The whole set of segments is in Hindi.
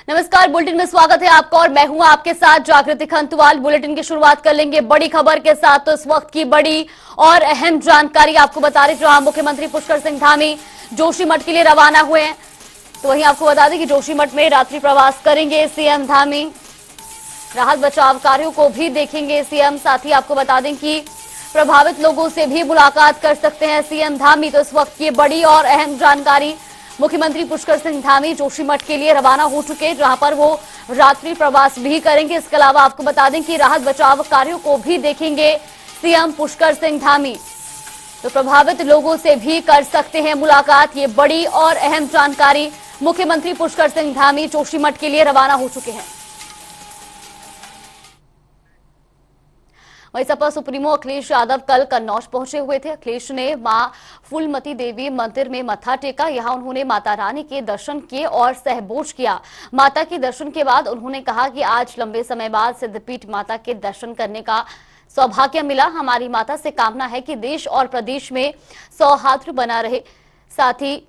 नमस्कार, बुलेटिन में स्वागत है आपका और मैं हूं आपके साथ जागृति खंतवाल। बुलेटिन की शुरुआत कर लेंगे बड़ी खबर के साथ। तो इस वक्त की बड़ी और अहम जानकारी आपको बता रहे, जहां मुख्यमंत्री पुष्कर सिंह धामी जोशीमठ के लिए रवाना हुए हैं। तो वहीं आपको बता दें कि जोशीमठ में रात्रि प्रवास करेंगे सीएम धामी। राहत बचाव कार्यों को भी देखेंगे सीएम। साथ ही आपको बता दें कि प्रभावित लोगों से भी मुलाकात कर सकते हैं सीएम धामी। तो इस वक्त की बड़ी और अहम जानकारी, मुख्यमंत्री पुष्कर सिंह धामी जोशीमठ के लिए रवाना हो चुके हैं, जहां पर वो रात्रि प्रवास भी करेंगे। इसके अलावा आपको बता दें कि राहत बचाव कार्यों को भी देखेंगे सीएम पुष्कर सिंह धामी। तो प्रभावित लोगों से भी कर सकते हैं मुलाकात। ये बड़ी और अहम जानकारी, मुख्यमंत्री पुष्कर सिंह धामी जोशीमठ के लिए रवाना हो चुके हैं। वहीं सपा सुप्रीमो अखिलेश यादव कल कन्नौज पहुंचे हुए थे। अखिलेश ने मां फूलमती देवी मंदिर में मत्था टेका। यहां उन्होंने माता रानी के दर्शन किए और सहभोज किया। माता के दर्शन के बाद उन्होंने कहा कि आज लंबे समय बाद सिद्धपीठ माता के दर्शन करने का सौभाग्य मिला। हमारी माता से कामना है कि देश और प्रदेश में सौहार्द बना रहे। साथ ही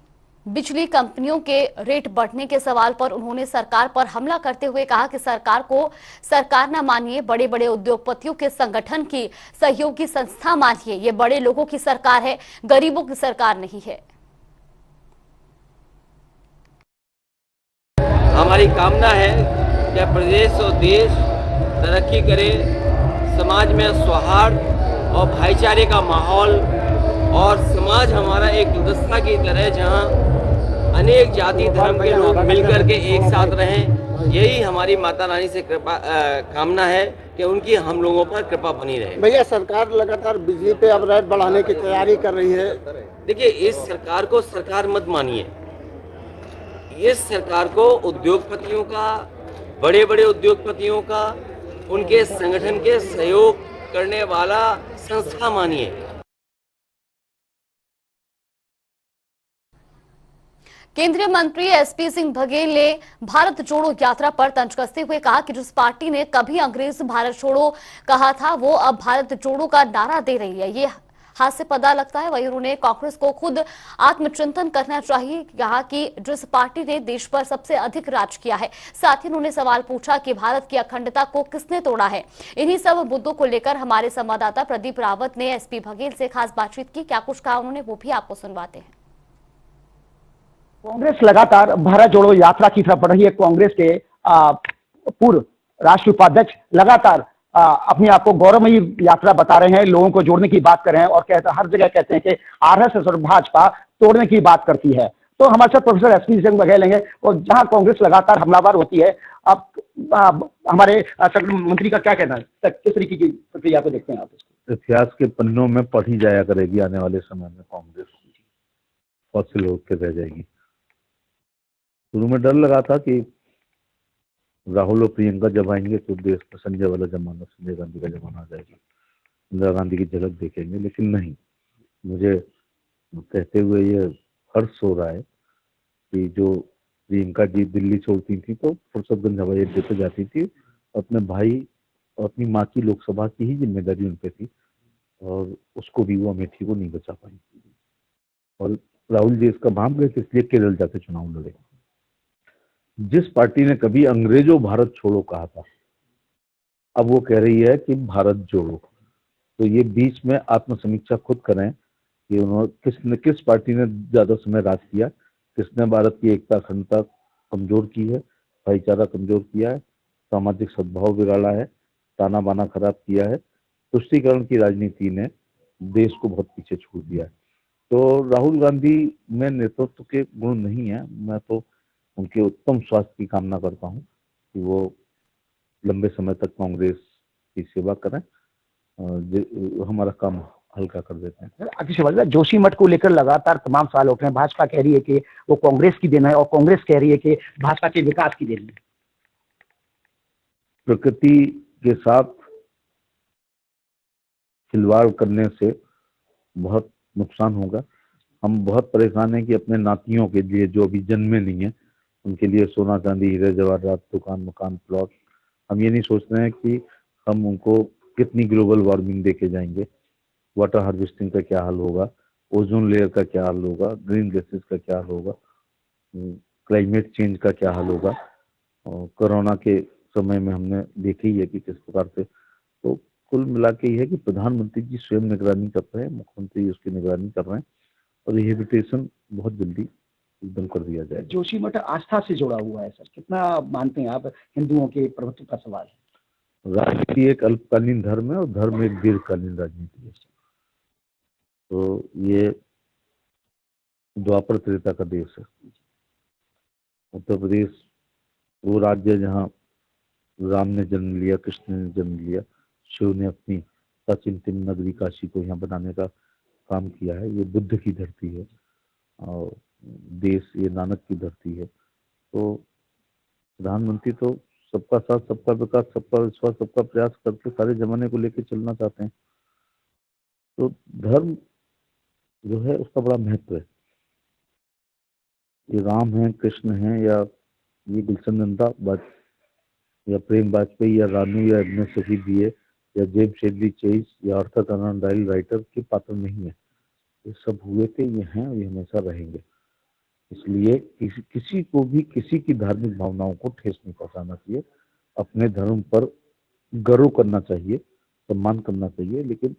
बिजली कंपनियों के रेट बढ़ने के सवाल पर उन्होंने सरकार पर हमला करते हुए कहा कि सरकार को सरकार न मानिए, बड़े बड़े उद्योगपतियों के संगठन की सहयोगी संस्था मानिए। ये बड़े लोगों की सरकार है, गरीबों की सरकार नहीं है। हमारी कामना है कि प्रदेश और देश तरक्की करे, समाज में सौहार्द और भाईचारे का माहौल और समाज हमारा एक गुलदस्ता की तरह जहां अनेक जाति धर्म के लोग मिलकर के एक साथ रहें। यही हमारी माता रानी से कृपा कामना है कि उनकी हम लोगों पर कृपा बनी रहे। भैया, सरकार लगातार बिजली पे अब रेट बढ़ाने की तैयारी कर रही है। देखिए, इस सरकार को सरकार मत मानिए। इस सरकार को उद्योगपतियों का, बड़े बड़े उद्योगपतियों का, उनके संगठन के सहयोग करने वाला संस्था मानिए। केंद्रीय मंत्री एसपी सिंह बघेल ने भारत जोड़ो यात्रा पर तंज कसते हुए कहा कि जिस पार्टी ने कभी अंग्रेज भारत छोड़ो कहा था, वो अब भारत जोड़ो का नारा दे रही है। ये हास्यास्पद लगता है। वहीं उन्होंने कांग्रेस को खुद आत्मचिंतन करना चाहिए, कहा कि जिस पार्टी ने देश पर सबसे अधिक राज किया है। साथ ही उन्होंने सवाल पूछा कि भारत की अखंडता को किसने तोड़ा है। इन्हीं सब मुद्दों को लेकर हमारे संवाददाता प्रदीप रावत ने एसपी बघेल से खास बातचीत की। क्या कुछ कहा उन्होंने, वो भी आपको सुनवाते हैं। कांग्रेस लगातार भारत जोड़ो यात्रा की तरफ बढ़ रही है। कांग्रेस के पूर्व राष्ट्रीय उपाध्यक्ष लगातार अपने आप को गौरवमयी यात्रा बता रहे हैं, लोगों को जोड़ने की बात कर रहे हैं और हर जगह कहते हैं कि आरएसएस और भाजपा तोड़ने की बात करती है। तो हमारे साथ प्रोफेसर एसपी सिंह बघेल लेंगे। और जहां कांग्रेस लगातार हमलावर होती है, अब हमारे मंत्री का क्या कहना है, किस तरीके की प्रक्रिया को देखते हैं आप? इतिहास के पन्नों में पढ़ी जाया करेगी आने वाले समय में। कांग्रेस बहुत से लोग के रह जाएगी। शुरू में डर लगा था कि राहुल और प्रियंका जब आएंगे तो देश का संजय वाला जमाना, संजय गांधी का जमाना आ जाएगा, इंदिरा गांधी की झलक देखेंगे। लेकिन नहीं, मुझे कहते हुए ये हर्ष हो रहा है कि जो प्रियंका जी दिल्ली छोड़ती थी तो फुर्सतगंज हवाई अड्डे पे जाती थी, अपने भाई और अपनी माँ की लोकसभा की ही जिम्मेदारी उन पे थी और उसको भी वो अमेठी को नहीं बचा पाई। और राहुल जी इसका भाप गए, इसलिए केरल जाके चुनाव लड़े। जिस पार्टी ने कभी अंग्रेजों भारत छोड़ो कहा था, अब वो कह रही है कि भारत जोड़ो। तो ये बीच में आत्मसमीक्षा खुद करें कि उन्होंने किस पार्टी ने ज्यादा समय राज किया, किसने भारत की एकता अखंडता कमजोर की है, भाईचारा कमजोर किया है, सामाजिक सद्भाव बिगाड़ा है, ताना बाना खराब किया है। तुष्टीकरण की राजनीति ने देश को बहुत पीछे छोड़ दिया है। तो राहुल गांधी में नेतृत्व के गुण नहीं है। मैं तो उनके उत्तम स्वास्थ्य की कामना करता हूं कि वो लंबे समय तक कांग्रेस की सेवा करें और हमारा काम हल्का कर देते हैं। अखिलेश जोशीमठ को लेकर लगातार तमाम सवाल उठ रहे हैं। भाजपा कह रही है कि वो कांग्रेस की देन है और कांग्रेस कह रही है कि भाजपा के विकास की देन है। प्रकृति के साथ खिलवाड़ करने से बहुत नुकसान होगा। हम बहुत परेशान हैं कि अपने नातियों के लिए जो अभी जन्मे नहीं है, उनके लिए सोना चांदी हीरे जवाहरात, दुकान मकान प्लॉट, हम ये नहीं सोच रहे हैं कि हम उनको कितनी ग्लोबल वार्मिंग देके जाएंगे, वाटर हार्वेस्टिंग का क्या हाल होगा, ओजोन लेयर का क्या हाल होगा, ग्रीन गैसेस का क्या हाल होगा, क्लाइमेट चेंज का क्या हाल होगा। और कोरोना के समय में हमने देखी है कि किस प्रकार से, तो कुल मिला के ये है कि प्रधानमंत्री जी स्वयं निगरानी कर रहे हैं, मुख्यमंत्री उसकी निगरानी कर रहे हैं और रिहेबिलिटेशन बहुत जल्दी एकदम कर दिया जाए। जोशीमठ आस्था से जुड़ा हुआ है सर, कितना मानते हैं आप? हिंदुओं के प्रभुत्व का सवाल है। राजनीति एक अल्पकालीन धर्म है और धर्म एक दीर्घकालीन राजनीति है। तो ये द्वापर त्रेता का देश है। उत्तर प्रदेश वो राज्य है जहाँ राम ने जन्म लिया, कृष्ण ने जन्म लिया, शिव ने अपनी अचिंत्य नगरी काशी को यहाँ बनाने का काम किया है। ये बुद्ध की धरती है और देश ये नानक की धरती है। तो प्रधानमंत्री तो सबका साथ, सबका विकास, सबका विश्वास, सबका प्रयास करके सारे जमाने को लेकर चलना चाहते हैं। तो धर्म जो है उसका बड़ा महत्व है। ये राम है, कृष्ण है, या ये गुलशन नंदा या प्रेम वाजपेयी या रानू या अग्नि सखी दिए या जेम्स शेडली चेज या आर्थर कॉनन डॉयल राइटर के पात्र नहीं है। ये सब हुए थे, ये हैं और ये हमेशा रहेंगे। इसलिए किसी को भी किसी की धार्मिक भावनाओं को ठेस नहीं पहुंचाना चाहिए। अपने धर्म पर गर्व करना चाहिए, सम्मान करना चाहिए, लेकिन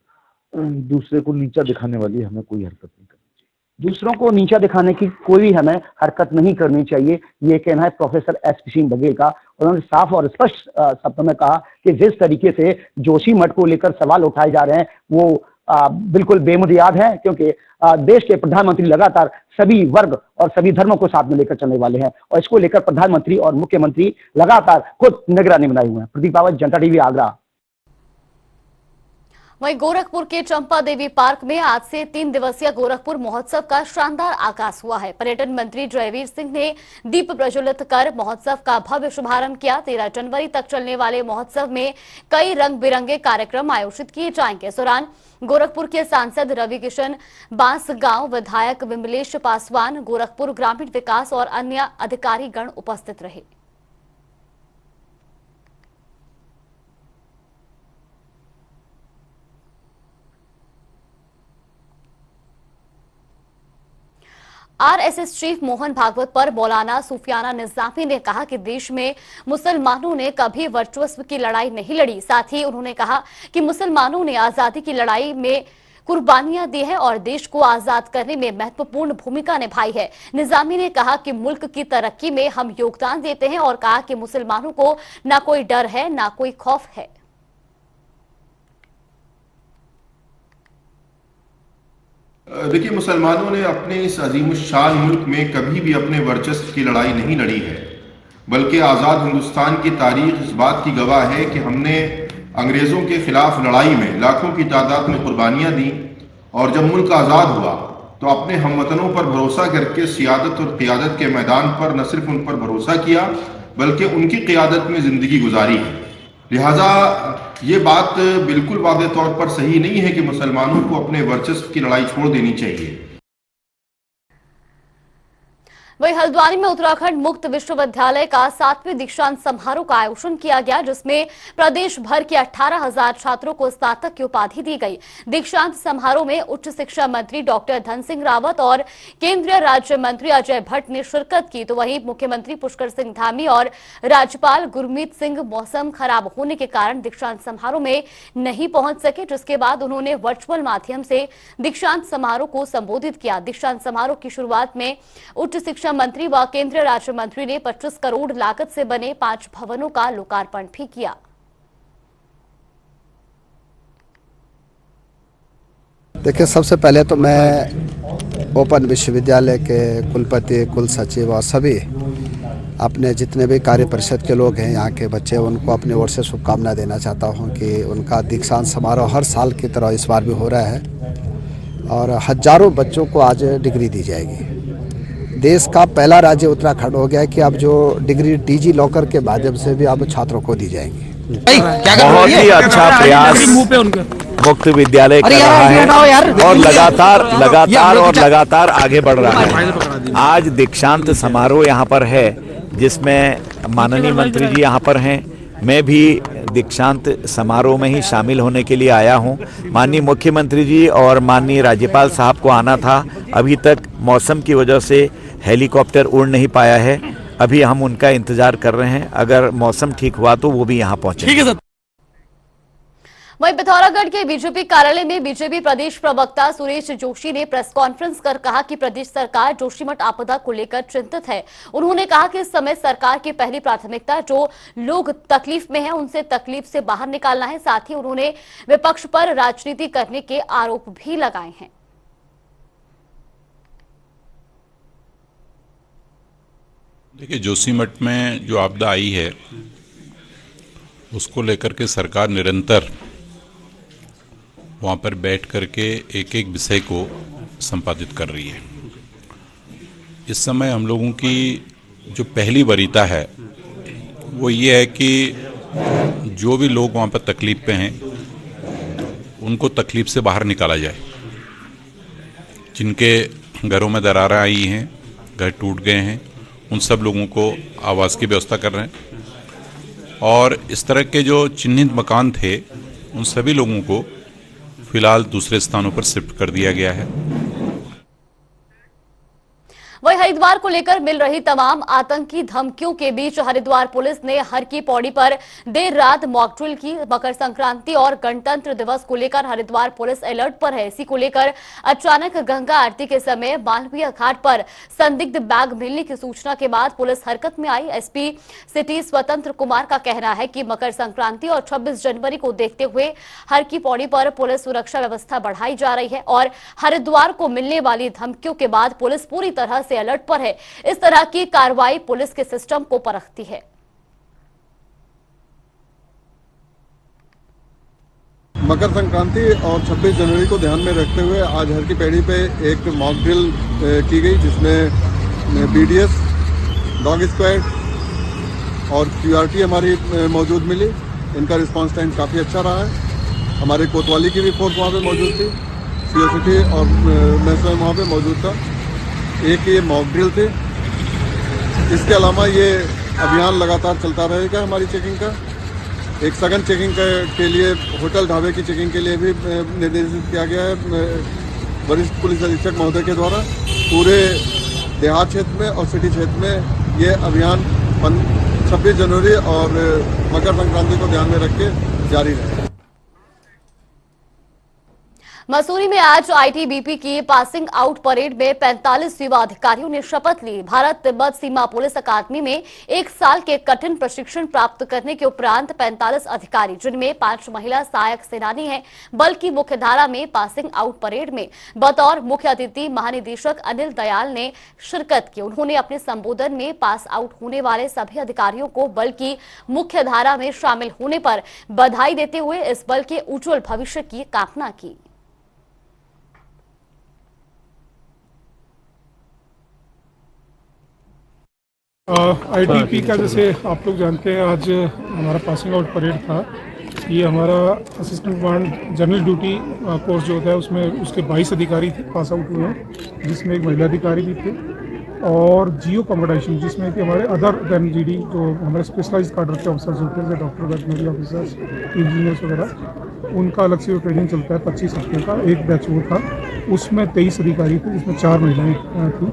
दूसरे को नीचा दिखाने वाली हमें कोई हरकत नहीं करनी चाहिए। दूसरों को नीचा दिखाने की कोई हमें हरकत नहीं करनी चाहिए, ये कहना है प्रोफेसर एसपी सिंह बघेल का। उन्होंने साफ और स्पष्ट शब्दों में कहा कि जिस तरीके से जोशीमठ को लेकर सवाल उठाए जा रहे हैं वो बिल्कुल बेबुनियाद है, क्योंकि देश के प्रधानमंत्री लगातार सभी वर्ग और सभी धर्मों को साथ में लेकर चलने वाले हैं और इसको लेकर प्रधानमंत्री और मुख्यमंत्री लगातार खुद निगरानी बनाए हुए हैं। प्रदीप रावत, जनता टीवी, आगरा। वहीं गोरखपुर के चंपा देवी पार्क में आज से 3 दिवसीय गोरखपुर महोत्सव का शानदार आगाज हुआ है। पर्यटन मंत्री जयवीर सिंह ने दीप प्रज्वलित कर महोत्सव का भव्य शुभारंभ किया। 13 जनवरी तक चलने वाले महोत्सव में कई रंग बिरंगे कार्यक्रम आयोजित किए जाएंगे। इस दौरान गोरखपुर के सांसद रवि किशन, बांसगांव विधायक विमलेश पासवान, गोरखपुर ग्रामीण विकास और अन्य अधिकारी गण उपस्थित रहे। आरएसएस चीफ मोहन भागवत पर मौलाना सूफियाना निजामी ने कहा कि देश में मुसलमानों ने कभी वर्चस्व की लड़ाई नहीं लड़ी। साथ ही उन्होंने कहा कि मुसलमानों ने आजादी की लड़ाई में कुर्बानियां दी है और देश को आजाद करने में महत्वपूर्ण भूमिका निभाई है। निजामी ने कहा कि मुल्क की तरक्की में हम योगदान देते हैं और कहा कि मुसलमानों को ना कोई डर है, ना कोई खौफ है। देखिए, मुसलमानों ने अपने इस अजीमुशान मुल्क में कभी भी अपने वर्चस्व की लड़ाई नहीं लड़ी है, बल्कि आज़ाद हिंदुस्तान की तारीख इस बात की गवाह है कि हमने अंग्रेज़ों के खिलाफ लड़ाई में लाखों की तादाद में कुर्बानियाँ दी और जब मुल्क आज़ाद हुआ तो अपने हमवतनों पर भरोसा करके सियादत और क़ियादत के मैदान पर न सिर्फ उन पर भरोसा किया बल्कि उनकी क़ियादत में ज़िंदगी गुजारी है। लिहाजा ये बात बिल्कुल वाज़ेह तौर पर सही नहीं है कि मुसलमानों को अपने वर्चस्व की लड़ाई छोड़ देनी चाहिए। वहीं हल्द्वानी में उत्तराखंड मुक्त विश्वविद्यालय का 7वें दीक्षांत समारोह का आयोजन किया गया, जिसमें प्रदेश भर के 18,000 छात्रों को स्नातक की उपाधि दी गई। दीक्षांत समारोह में उच्च शिक्षा मंत्री डॉक्टर धन सिंह रावत और केंद्रीय राज्य मंत्री अजय भट्ट ने शिरकत की, तो वहीं मुख्यमंत्री पुष्कर सिंह धामी और राज्यपाल गुरमीत सिंह मौसम खराब होने के कारण दीक्षांत समारोह में नहीं पहुंच सके, जिसके बाद उन्होंने वर्चुअल माध्यम से दीक्षांत समारोह को संबोधित किया। दीक्षांत समारोह की शुरुआत में उच्च शिक्षा मंत्री व केंद्रीय राज्य मंत्री ने 25 करोड़ लागत से बने 5 भवनों का लोकार्पण भी किया। देखिए, सबसे पहले तो मैं ओपन विश्वविद्यालय के कुलपति, कुल सचिव और सभी अपने जितने भी कार्य परिषद के लोग हैं, यहाँ के बच्चे, उनको अपनी ओर से शुभकामनाएं देना चाहता हूँ कि उनका दीक्षांत समारोह हर साल की तरह इस बार भी हो रहा है और हजारों बच्चों को आज डिग्री दी जाएगी। देश का पहला राज्य उत्तराखंड हो गया है कि अब जो डिग्री डीजी लॉकर के माध्यम से भी अब छात्रों को दी जाएंगी। बहुत ही अच्छा प्रयास मुक्त विद्यालय कर रहा है और लगातार आगे बढ़ रहा है। आज दीक्षांत समारोह यहाँ पर है जिसमें माननीय मंत्री जी यहाँ पर हैं। मैं भी दीक्षांत समारोह में ही शामिल होने के लिए आया हूं। माननीय मुख्यमंत्री जी और माननीय राज्यपाल साहब को आना था, अभी तक मौसम की वजह से हेलीकॉप्टर उड़ नहीं पाया है। अभी हम उनका इंतजार कर रहे हैं। अगर मौसम ठीक हुआ तो वो भी यहाँ पहुंचे। ठीक है सर। वहीं पिथौरागढ़ के बीजेपी कार्यालय में बीजेपी प्रदेश प्रवक्ता सुरेश जोशी ने प्रेस कॉन्फ्रेंस कर कहा कि प्रदेश सरकार जोशीमठ आपदा को लेकर चिंतित है। उन्होंने कहा कि इस समय सरकार की पहली प्राथमिकता जो लोग तकलीफ में हैं उनसे तकलीफ से बाहर निकालना है। साथ ही उन्होंने विपक्ष पर राजनीति करने के आरोप भी लगाए हैं। देखिए, जोशीमठ में जो आपदा आई है उसको लेकर के सरकार निरंतर वहाँ पर बैठ करके एक एक विषय को संपादित कर रही है। इस समय हम लोगों की जो पहली वरीयता है वो ये है कि जो भी लोग वहाँ पर तकलीफ पे हैं उनको तकलीफ से बाहर निकाला जाए। जिनके घरों में दरारें आई हैं, घर टूट गए हैं, उन सब लोगों को आवास की व्यवस्था कर रहे हैं। और इस तरह के जो चिन्हित मकान थे उन सभी लोगों को फिलहाल दूसरे स्थानों पर शिफ्ट कर दिया गया है। वही हरिद्वार को लेकर मिल रही तमाम आतंकी धमकियों के बीच हरिद्वार पुलिस ने हर की पौड़ी पर देर रात मॉक ड्रिल की। मकर संक्रांति और गणतंत्र दिवस को लेकर हरिद्वार पुलिस अलर्ट पर है। इसी को लेकर अचानक गंगा आरती के समय मालवीय घाट पर संदिग्ध बैग मिलने की सूचना के बाद पुलिस हरकत में आई। एसपी सिटी स्वतंत्र कुमार का कहना है कि मकर संक्रांति और 26 जनवरी को देखते हुए हर की पौड़ी पर पुलिस सुरक्षा व्यवस्था बढ़ाई जा रही है और हरिद्वार को मिलने वाली धमकियों के बाद पुलिस पूरी तरह से अलर्ट पर है। इस तरह की कार्रवाई पुलिस के सिस्टम को परखती है। मकर संक्रांति और 26 जनवरी को ध्यान में रखते हुए आज हर की पैड़ी पे एक मॉक ड्रिल की गई जिसमें बीडीएस, डॉग स्क्वाड और क्यूआरटी हमारी मौजूद मिली। इनका रिस्पांस टाइम काफ़ी अच्छा रहा है। हमारे कोतवाली की भी फोर्स वहाँ पे मौजूद थी, सीओसीटी और मैं स्वयं वहाँ पे मौजूद था। एक ये मॉक ड्रिल थे। इसके अलावा ये अभियान लगातार चलता रहेगा हमारी चेकिंग का। एक सघन चेकिंग के लिए होटल ढाबे की चेकिंग के लिए भी निर्देशित किया गया है वरिष्ठ पुलिस अधीक्षक महोदय के द्वारा। पूरे देहात क्षेत्र में और सिटी क्षेत्र में ये अभियान 26 जनवरी और मकर संक्रांति को ध्यान में रख के जारी रहेगा। मसूरी में आज आईटीबीपी की पासिंग आउट परेड में 45 युवा अधिकारियों ने शपथ ली। भारत तिब्बत सीमा पुलिस अकादमी में 1 साल के कठिन प्रशिक्षण प्राप्त करने के उपरांत 45 अधिकारी, जिनमें 5 महिला सहायक सेनानी हैं, बल की मुख्यधारा में पासिंग आउट परेड में बतौर मुख्य अतिथि महानिदेशक अनिल दयाल ने शिरकत की। उन्होंने अपने संबोधन में पास आउट होने वाले सभी अधिकारियों को बल की मुख्यधारा में शामिल होने पर बधाई देते हुए इस बल के उज्जवल भविष्य की कामना की। आईटीबीपी का जैसे आप लोग जानते हैं आज हमारा पासिंग आउट परेड था। ये हमारा assistant command general duty course जो होता है उसमें उसके 22 अधिकारी थे पास आउट हुए हैं, जिसमें एक महिला अधिकारी भी थे। और जियो कॉम्पिटिशन जिसमें कि हमारे अदर देन जीडी जो हमारे स्पेशलाइज्ड कार्डर के ऑफिसर्स होते हैं, डॉक्टर, वेटनरी ऑफिसर्स, इंजीनियर्स वगैरह, उनका अलग से ट्रेनिंग चलता है 25 हफ्ते का। एक बैच वो था, उसमें 23 अधिकारी थे, जिसमें 4 महिलाएँ थी।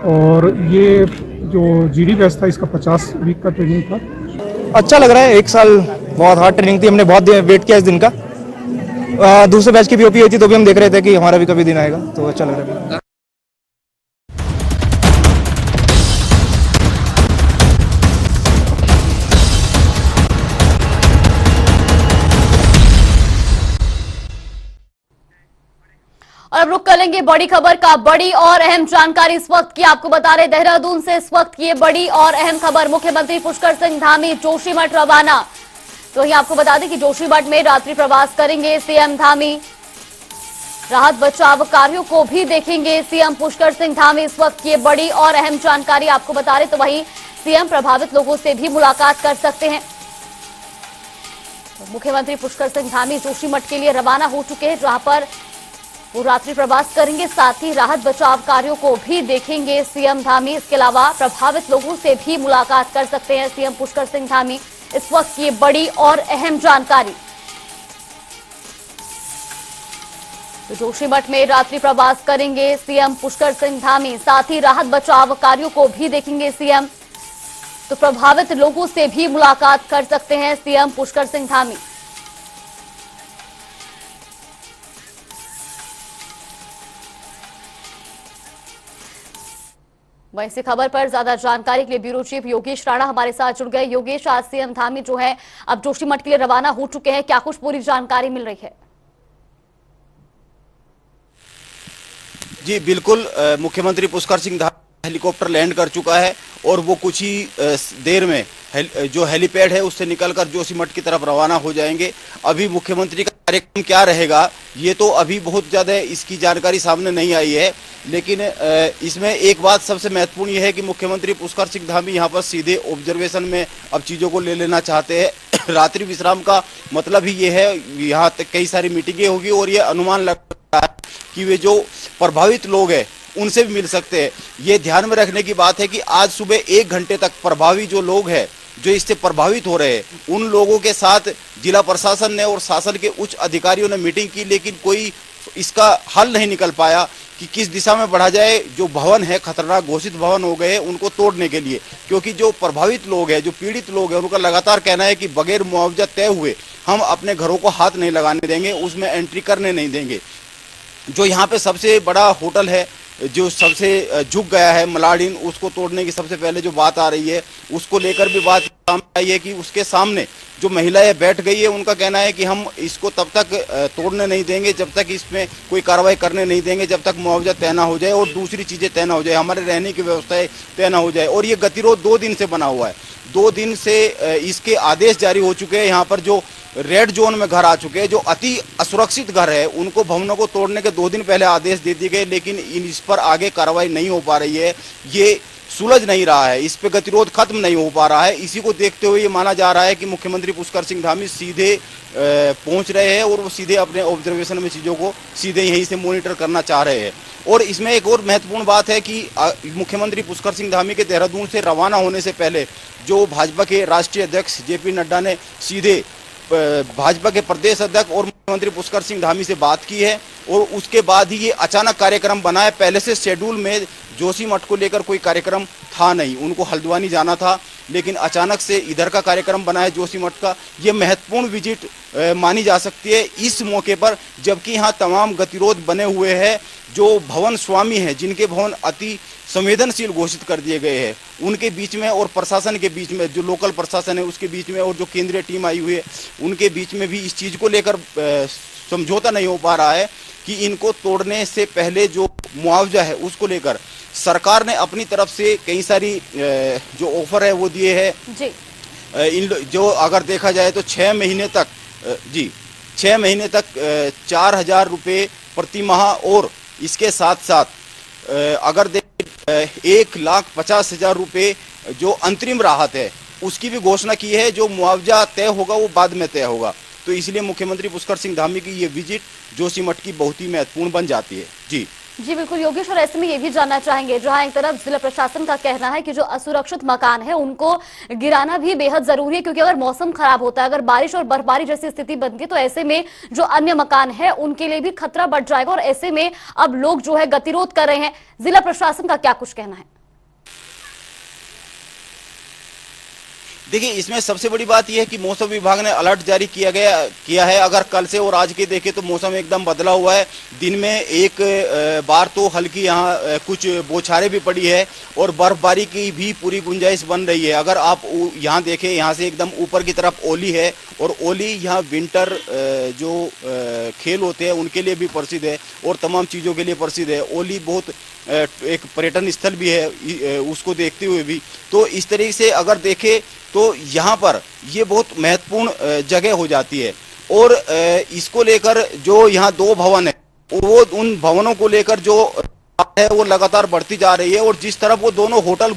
और ये जो जीडी बैच था इसका 50 वीक का ट्रेनिंग था। अच्छा लग रहा है। 1 साल बहुत हार्ड ट्रेनिंग थी, हमने बहुत वेट किया इस दिन का। दूसरे बैच की पीओपी हुई थी तो भी हम देख रहे थे कि हमारा भी कभी दिन आएगा, तो अच्छा लग रहा है। और अब रुक कर लेंगे बड़ी खबर का। बड़ी और अहम जानकारी इस वक्त की आपको बता रहे देहरादून से इस वक्त की ये बड़ी और अहम खबर। मुख्यमंत्री पुष्कर सिंह धामी जोशीमठ रवाना। तो ये आपको बता दें कि जोशीमठ में रात्रि प्रवास करेंगे सीएम धामी। राहत बचाव कार्यों को भी देखेंगे सीएम पुष्कर सिंह धामी। इस वक्त की ये बड़ी और अहम जानकारी आपको बता रहे। तो वहीं सीएम प्रभावित लोगों से भी मुलाकात कर सकते हैं। तो मुख्यमंत्री पुष्कर सिंह धामी जोशीमठ के लिए रवाना हो चुके हैं, जहां पर वो रात्रि प्रवास करेंगे। साथ ही राहत बचाव कार्यों को भी देखेंगे सीएम धामी। इसके अलावा प्रभावित लोगों से भी मुलाकात कर सकते हैं सीएम पुष्कर सिंह धामी। इस वक्त की बड़ी और अहम जानकारी। तो जोशीमठ में रात्रि प्रवास करेंगे सीएम पुष्कर सिंह धामी। साथ ही राहत बचाव कार्यों को भी देखेंगे सीएम। तो प्रभावित लोगों से भी मुलाकात कर सकते हैं सीएम पुष्कर सिंह धामी। वहीं इसी खबर पर ज्यादा जानकारी के लिए ब्यूरो चीफ योगेश राणा हमारे साथ जुड़ गए। योगेश, आज सीएम धामी जो है अब जोशीमठ के लिए रवाना हो चुके हैं, क्या कुछ पूरी जानकारी मिल रही है? जी बिल्कुल, मुख्यमंत्री पुष्कर सिंह धामी हेलीकॉप्टर लैंड कर चुका है और वो कुछ ही देर में जो हेलीपैड है उससे निकलकर जोशीमठ की तरफ रवाना हो जाएंगे। अभी मुख्यमंत्री का कार्यक्रम क्या रहेगा ये तो अभी बहुत ज़्यादा इसकी जानकारी सामने नहीं आई है, लेकिन इसमें एक बात सबसे महत्वपूर्ण ये है कि मुख्यमंत्री पुष्कर सिंह धामी यहाँ पर सीधे ऑब्जर्वेशन में अब चीज़ों को ले लेना चाहते हैं। रात्रि विश्राम का मतलब ही ये है, यहाँ तक कई सारी मीटिंगें होगी और ये अनुमान लग रहा है कि वे जो प्रभावित लोग हैं उनसे भी मिल सकते हैं। ये ध्यान में रखने की बात है कि आज सुबह 1 घंटे तक प्रभावी जो लोग हैं जो इससे प्रभावित हो रहे हैं उन लोगों के साथ जिला प्रशासन ने और शासन के उच्च अधिकारियों ने मीटिंग की, लेकिन कोई इसका हल नहीं निकल पाया कि किस दिशा में बढ़ा जाए। जो भवन है खतरनाक घोषित भवन हो गए उनको तोड़ने के लिए, क्योंकि जो प्रभावित लोग हैं जो पीड़ित लोग हैं उनका लगातार कहना है कि बगैर मुआवजा तय हुए हम अपने घरों को हाथ नहीं लगाने देंगे, उसमें एंट्री करने नहीं देंगे। जो यहाँ पे सबसे बड़ा होटल है जो सबसे झुक गया है मलाडिन, उसको तोड़ने की सबसे पहले जो बात आ रही है उसको लेकर भी बात सामने आई है कि उसके सामने जो महिलाएं बैठ गई है उनका कहना है कि हम इसको तब तक तोड़ने नहीं देंगे जब तक इसमें कोई कार्रवाई करने नहीं देंगे, जब तक मुआवजा तय ना हो जाए और दूसरी चीज़ें तय ना हो जाए, हमारे रहने की व्यवस्थाएं तय ना हो जाए। और ये गतिरोध 2 दिन से बना हुआ है, 2 दिन से इसके आदेश जारी हो चुके हैं। यहाँ पर जो रेड जोन में घर आ चुके हैं, जो अति असुरक्षित घर है, उनको भवनों को तोड़ने के 2 दिन पहले आदेश दे दिए गए, लेकिन इस पर आगे कार्रवाई नहीं हो पा रही है। ये सुलझ नहीं रहा है, इस पे गतिरोध खत्म नहीं हो पा रहा है। इसी को देखते हुए ये माना जा रहा है कि मुख्यमंत्री पुष्कर सिंह धामी सीधे पहुंच रहे हैं और वो सीधे अपने ऑब्जर्वेशन में चीज़ों को सीधे यहीं से मॉनिटर करना चाह रहे हैं। और इसमें एक और महत्वपूर्ण बात है कि मुख्यमंत्री पुष्कर सिंह धामी के देहरादून से रवाना होने से पहले जो भाजपा के राष्ट्रीय अध्यक्ष JP नड्डा ने सीधे भाजपा के प्रदेश अध्यक्ष और मुख्यमंत्री पुष्कर सिंह धामी से बात की है और उसके बाद ही ये अचानक कार्यक्रम बना है। पहले से शेड्यूल में जोशीमठ को लेकर कोई कार्यक्रम था नहीं, उनको हल्द्वानी जाना था, लेकिन अचानक से इधर का कार्यक्रम बना है जोशीमठ का। ये महत्वपूर्ण विजिट मानी जा सकती है इस मौके पर, जबकि यहाँ तमाम गतिरोध बने हुए हैं। जो भवन स्वामी हैं जिनके भवन अति संवेदनशील घोषित कर दिए गए हैं उनके बीच में और प्रशासन के बीच में, जो लोकल प्रशासन है उसके बीच में और जो केंद्रीय टीम आई हुई है उनके बीच में भी इस चीज़ को लेकर समझौता नहीं हो पा रहा है कि इनको तोड़ने से पहले जो मुआवजा है उसको लेकर सरकार ने अपनी तरफ से कई सारी जो ऑफर है वो दिए हैं। इन जो अगर देखा जाए तो 6 महीने तक 6 महीने तक 4,000 रुपये प्रति माह और इसके साथ साथ अगर 1,50,000 रुपये जो अंतरिम राहत है उसकी भी घोषणा की है। जो मुआवजा तय होगा वो बाद में तय होगा। तो इसलिए मुख्यमंत्री पुष्कर सिंह धामी की ये विजिट जोशीमठ की बहुत ही महत्वपूर्ण बन जाती है। जी बिल्कुल योगेश, और ऐसे में ये भी जानना चाहेंगे, जहां एक तरफ जिला प्रशासन का कहना है कि जो असुरक्षित मकान है उनको गिराना भी बेहद जरूरी है, क्योंकि अगर मौसम खराब होता है, अगर बारिश और बर्फबारी जैसी स्थिति बनती है तो ऐसे में जो अन्य मकान है उनके लिए भी खतरा बढ़ जाएगा और ऐसे में अब लोग जो है गतिरोध कर रहे हैं। जिला प्रशासन का क्या कुछ कहना है? देखिए, इसमें सबसे बड़ी बात यह है कि मौसम विभाग ने अलर्ट जारी किया है। अगर कल से और आज के देखें तो मौसम एकदम बदला हुआ है। दिन में एक बार तो हल्की यहाँ कुछ बौछारें भी पड़ी है और बर्फबारी की भी पूरी गुंजाइश बन रही है। अगर आप यहाँ देखें, यहाँ से एकदम ऊपर की तरफ ओली है और ओली यहाँ विंटर जो खेल होते हैं उनके लिए भी प्रसिद्ध है और तमाम चीज़ों के लिए प्रसिद्ध है। ओली बहुत एक पर्यटन स्थल भी है, उसको देखते हुए भी। तो इस तरीके से अगर देखें तो यहाँ पर ये बहुत महत्वपूर्ण जगह हो जाती है। और इसको लेकर जो यहाँ 2 भवन है वो उन भवनों को लेकर जो है वो लगातार बढ़ती जा रही है। और जिस तरफ वो दोनों होटल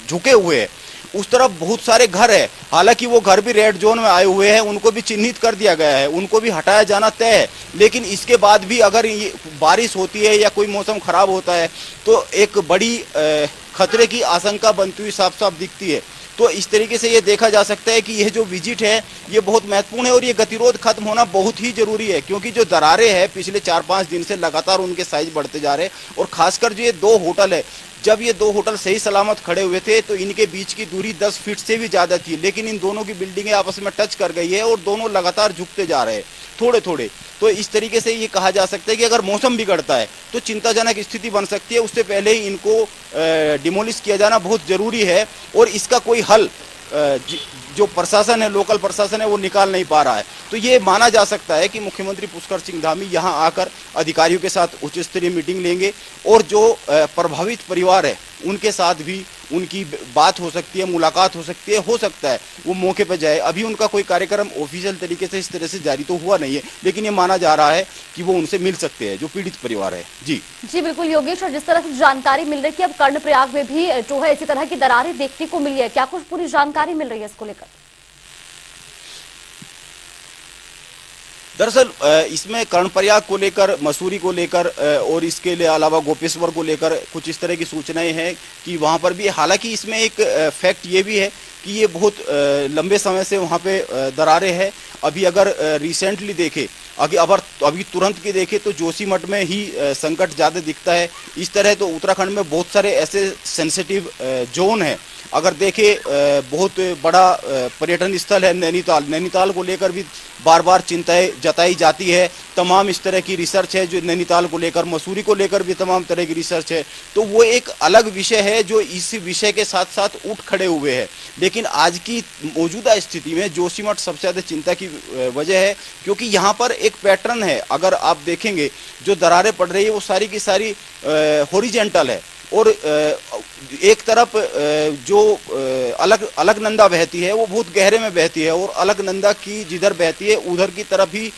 झुके हुए हैं उस तरफ बहुत सारे घर है। हालांकि वो घर भी रेड जोन में आए हुए हैं, उनको भी चिन्हित कर दिया गया है, उनको भी हटाया जाना तय है। लेकिन इसके बाद भी अगर ये बारिश होती है या कोई मौसम खराब होता है तो एक बड़ी खतरे की आशंका बनती हुई साफ साफ दिखती है। तो इस तरीके से ये देखा जा सकता है कि यह जो विजिट है ये बहुत महत्वपूर्ण है और ये गतिरोध खत्म होना बहुत ही जरूरी है, क्योंकि जो दरारें हैं पिछले 4-5 दिन से लगातार उनके साइज बढ़ते जा रहे हैं। और खासकर जो ये 2 होटल है जब ये दो होटल सही सलामत खड़े हुए थे तो इनके बीच की दूरी 10 फीट से भी ज्यादा थी, लेकिन इन दोनों की बिल्डिंगें आपस में टच कर गई है और दोनों लगातार झुकते जा रहे हैं थोड़े थोड़े। तो इस तरीके से ये कहा जा सकता है कि अगर मौसम बिगड़ता है तो चिंताजनक स्थिति बन सकती है। उससे पहले ही इनको डिमोलिश किया जाना बहुत जरूरी है और इसका कोई हल जो प्रशासन है, लोकल प्रशासन है, वो निकाल नहीं पा रहा है। तो ये माना जा सकता है कि मुख्यमंत्री पुष्कर सिंह धामी यहाँ आकर अधिकारियों के साथ उच्च स्तरीय मीटिंग लेंगे और जो प्रभावित परिवार है उनके साथ भी उनकी बात हो सकती है, मुलाकात हो सकती है, हो सकता है वो मौके पर जाए। अभी उनका कोई कार्यक्रम ऑफिशियल तरीके से इस तरह से जारी तो हुआ नहीं है, लेकिन ये माना जा रहा है कि वो उनसे मिल सकते हैं जो पीड़ित परिवार है। जी बिल्कुल योगेश, और जिस तरह से जानकारी मिल रही है कि अब कर्णप्रयाग में भी जो है इसी तरह की दरारें देखने को मिली है, क्या कुछ पूरी जानकारी मिल रही है इसको लेकर? दरअसल इसमें कर्णप्रयाग को लेकर, मसूरी को लेकर और इसके अलावा गोपेश्वर को लेकर कुछ इस तरह की सूचनाएं हैं कि वहां पर भी, हालांकि इसमें एक फैक्ट ये भी है कि ये बहुत लंबे समय से वहां पे दरारें हैं। अभी अगर रिसेंटली देखे, अभी तुरंत की देखे तो जोशीमठ में ही संकट ज़्यादा दिखता है। इस तरह तो उत्तराखंड में बहुत सारे ऐसे सेंसिटिव जोन है। अगर देखे बहुत बड़ा पर्यटन स्थल है नैनीताल, नैनीताल को लेकर भी बार बार चिंताएं जताई जाती है। तमाम इस तरह की रिसर्च है जो नैनीताल को लेकर, मसूरी को लेकर भी तमाम तरह की रिसर्च है। तो वो एक अलग विषय है जो इस विषय के साथ साथ उठ खड़े हुए हैं। लेकिन आज की मौजूदा स्थिति में जोशीमठ सबसे ज़्यादा चिंता की वजह है, क्योंकि यहाँ पर एक पैटर्न है। अगर आप देखेंगे जो दरारें पड़ रही है वो सारी की सारी हॉरिजेंटल है और एक तरफ जो अलकनंदा बहती है वो बहुत गहरे में बहती है और अलकनंदा की जिधर बहती है उधर की तरफ ही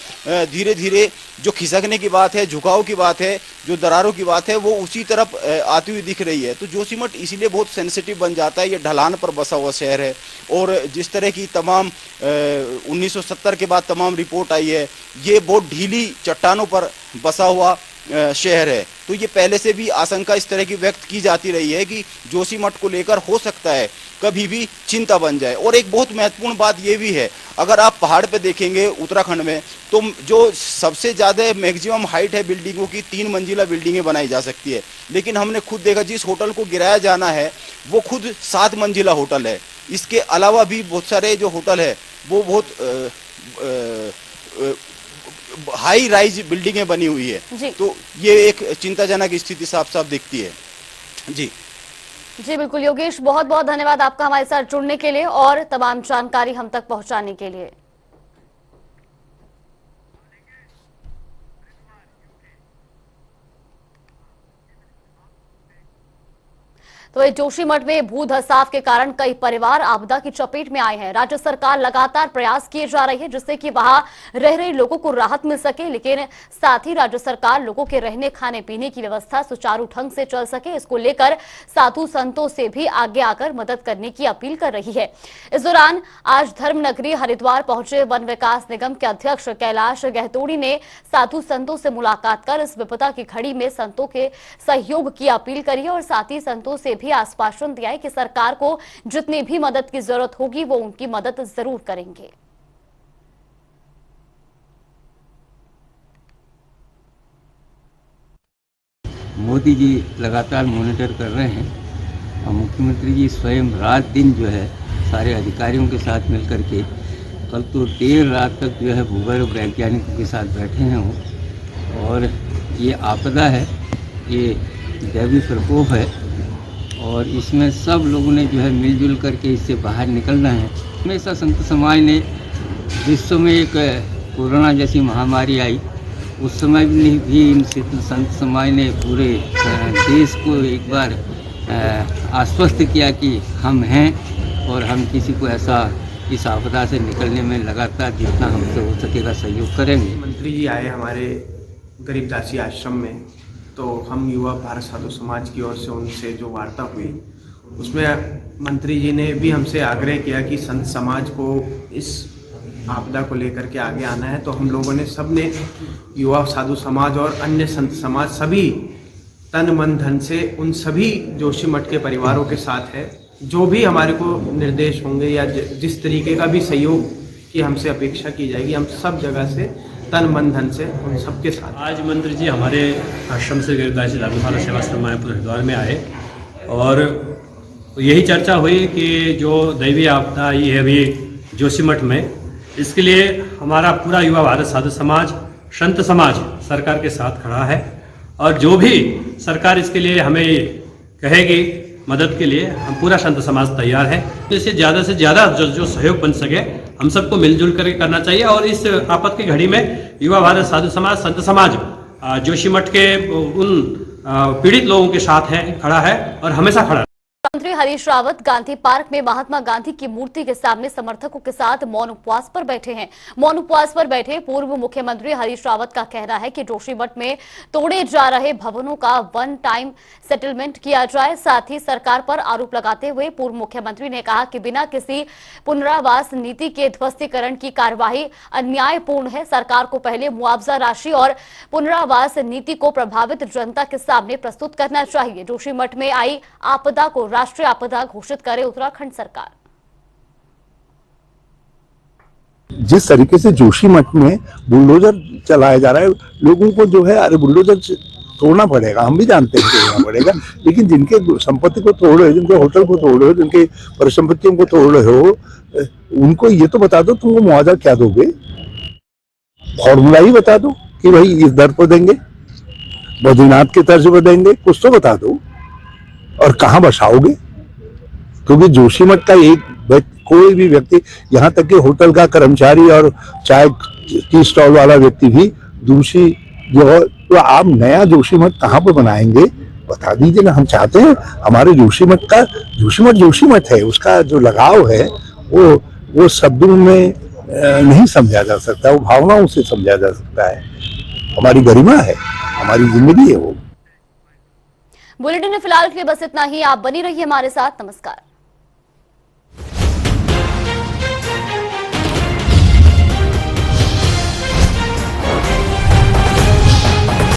धीरे धीरे जो खिसकने की बात है, झुकाव की बात है, जो दरारों की बात है, वो उसी तरफ आती हुई दिख रही है। तो जोशीमठ इसीलिए बहुत सेंसिटिव बन जाता है। ये ढलान पर बसा हुआ शहर है और जिस तरह की तमाम 1970 के बाद तमाम रिपोर्ट आई है, ये बहुत ढीली चट्टानों पर बसा हुआ शहर है। तो ये पहले से भी आशंका इस तरह की व्यक्त की जाती रही है कि जोशीमठ को लेकर हो सकता है कभी भी चिंता बन जाए। और एक बहुत महत्वपूर्ण बात ये भी है, अगर आप पहाड़ पे देखेंगे उत्तराखंड में तो जो सबसे ज्यादा मैक्सिमम हाइट है बिल्डिंगों की, 3 मंजिला बिल्डिंगें बनाई जा सकती है। लेकिन हमने खुद देखा जिस होटल को गिराया जाना है वो खुद 7 मंजिला होटल है। इसके अलावा भी बहुत सारे जो होटल है वो बहुत हाई राइज बिल्डिंगें बनी हुई है। तो ये एक चिंताजनक स्थिति साफ साफ दिखती है। जी बिल्कुल योगेश, बहुत बहुत धन्यवाद आपका हमारे साथ जुड़ने के लिए और तमाम जानकारी हम तक पहुंचाने के लिए। तो जोशीमठ में भू धसाव के कारण कई परिवार आपदा की चपेट में आए हैं। राज्य सरकार लगातार प्रयास किए जा रही है जिससे कि वहां रह रहे लोगों को राहत मिल सके, लेकिन साथ ही राज्य सरकार लोगों के रहने खाने पीने की व्यवस्था सुचारू ढंग से चल सके, इसको लेकर साधु संतों से भी आगे आकर मदद करने की अपील कर रही है। इस दौरान आज धर्मनगरी हरिद्वार पहुंचे वन विकास निगम के अध्यक्ष कैलाश गहतोड़ी ने साधु संतों से मुलाकात कर इस विपदा की घड़ी में संतों के सहयोग की अपील करी और साथ ही संतों से भी आश्वासन दिया है कि सरकार को जितनी भी मदद की जरूरत होगी वो उनकी मदद जरूर करेंगे। मोदी जी लगातार मॉनिटर कर रहे हैं और मुख्यमंत्री जी स्वयं रात दिन जो है सारे अधिकारियों के साथ मिलकर के, कल तो देर रात तक जो है भूगर्भ वैज्ञानिकों के साथ बैठे हैं वो। और ये आपदा है, ये दैवीय प्रकोप है और इसमें सब लोगों ने जो है मिलजुल करके इससे बाहर निकलना है। हमेशा संत समाज ने, विश्व में एक कोरोना जैसी महामारी आई उस समय भी इन संत समाज ने पूरे देश को एक बार आश्वस्त किया कि हम हैं और हम किसी को ऐसा इस आपदा से निकलने में लगातार जितना हमसे हो सकेगा सहयोग करेंगे। मंत्री जी आए हमारे गरीबदासी आश्रम में, तो हम युवा भारत साधु समाज की ओर से उनसे जो वार्ता हुई उसमें मंत्री जी ने भी हमसे आग्रह किया कि संत समाज को इस आपदा को लेकर के आगे आना है। तो हम लोगों ने सबने, युवा साधु समाज और अन्य संत समाज, सभी तन मन धन से उन सभी जोशीमठ के परिवारों के साथ है। जो भी हमारे को निर्देश होंगे या जिस तरीके का भी सहयोग की हमसे अपेक्षा की जाएगी, हम सब जगह से तन मन धन से उन सबके साथ। आज मंत्री जी हमारे आश्रम से गरीबदासी लागू सेवाश्रम मायापुर हरिद्वार में आए और यही चर्चा हुई कि जो दैवीय आपदा आई है अभी जोशीमठ में, इसके लिए हमारा पूरा युवा भारत साधु समाज, संत समाज सरकार के साथ खड़ा है और जो भी सरकार इसके लिए हमें कहेगी मदद के लिए, हम पूरा संत समाज तैयार है। इससे ज़्यादा जो सहयोग बन सके हम सबको मिलजुल कर करना चाहिए और इस आपद की घड़ी में युवा भारत साधु समाज, संत समाज जोशीमठ के उन पीड़ित लोगों के साथ है, खड़ा है और हमेशा खड़ा है। मंत्री हरीश रावत गांधी पार्क में महात्मा गांधी की मूर्ति के सामने समर्थकों के साथ मौन उपवास पर बैठे हैं। मौन उपवास पर बैठे पूर्व मुख्यमंत्री हरीश रावत का कहना है कि जोशीमठ में तोड़े जा रहे भवनों का वन टाइम सेटलमेंट किया जाए। साथ ही सरकार पर आरोप लगाते हुए पूर्व मुख्यमंत्री ने कहा कि बिना किसी पुनरावास नीति के ध्वस्तीकरण की कार्यवाही अन्यायपूर्ण है। सरकार को पहले मुआवजा राशि और पुनरावास नीति को प्रभावित जनता के सामने प्रस्तुत करना चाहिए। जोशीमठ में आई आपदा को राष्ट्रीय आपदा घोषित करे उत्तराखंड सरकार। जिस तरीके से जोशीमठ में बुलडोजर चलाया जा रहा है, लोगों को जो है अरे बुलडोजर तोड़ना पड़ेगा, हम भी जानते हैं तोड़ना पड़ेगा, लेकिन जिनके संपत्ति को तोड़ रहे हो, जिनके होटल को तोड़ रहे हो, जिनके परिसंपत्तियों को तोड़ रहे हो, उनको ये तो बता दो तुमको मुआवजा क्या दोगे, फॉर्मूला ही बता दो कि भाई इस दर पर देंगे, बद्रीनाथ के तर्ज पर देंगे, कुछ तो बता दो और कहाँ बसाओगे। क्योंकि जोशीमठ का कोई भी व्यक्ति, यहाँ तक कि होटल का कर्मचारी और चाय की स्टॉल वाला व्यक्ति भी दूसरी जगह, तो आप नया जोशीमठ कहाँ पर बनाएंगे बता दीजिए ना। हम चाहते हैं हमारे जोशीमठ है, उसका जो लगाव है वो शब्दों में नहीं समझा जा सकता, वो भावनाओं से समझा जा सकता है। हमारी गरिमा है, हमारी जिंदगी है वो। बुलेटिन में फिलहाल के लिए बस इतना ही। आप बनी रहिए हमारे साथ। नमस्कार।